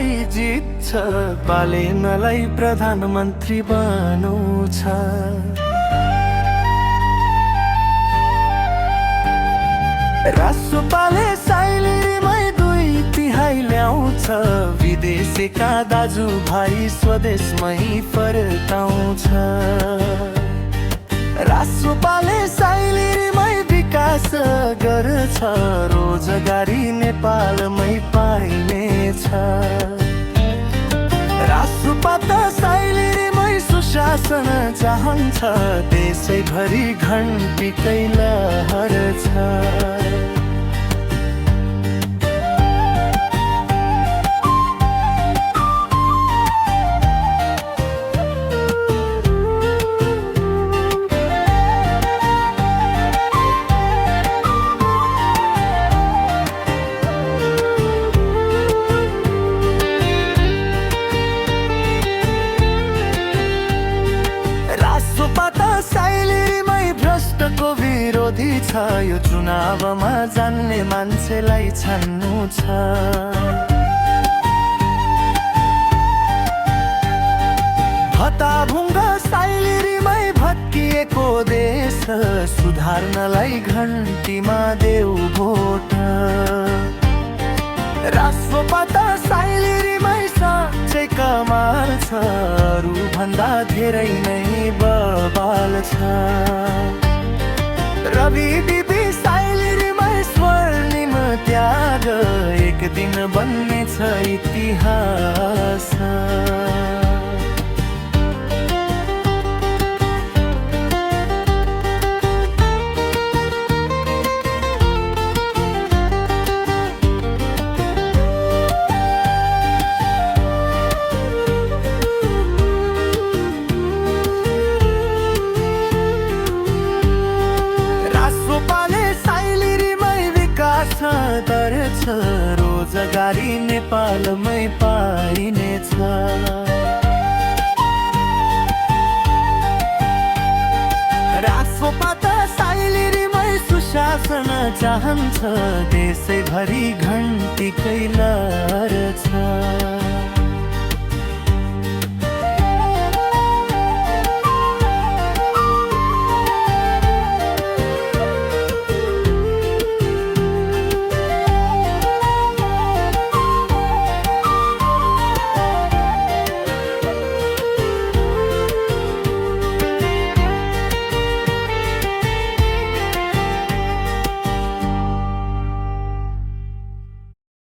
जनतालाई जित्छ, बालेनलाई प्रधानमन्त्री बनाउँछ। रासोपाले साइलीमै 2/3 ल्याउँछ, विदेशीका दाजुभाइ स्वदेशमै फर्काउँछ। रासोपाले साइलीमै विकास गर्छ, रोजगारी नेपालमै पाइनेछ। रासोपा त साइलीमै सुशासन चाहन्छ, देशैभरि घन्टीकै लहर छ। विरोधी छ, यो चुनावमा जान्ने मान्छेलाई छान्नु छ। हताभुङ्ग साइलीमै भत्किएको देश, सुधार्नलाई घन्टीमा देऊ भोट। राष्ट्रपा त साइलीमै साँच्चै कमाल छ, अरूभन्दा धेरै नै बवाल छ। रवि बिबी साइलीमै स्वर्णिम त्याग, एक दिन बन्नेछ इतिहास। गर्छ, रोजगारी नेपालमै पाइनेछ। रासोपा त साइलीमै सुशासन चाहन्छ, देशैभरि घन्टीकै लहर छ।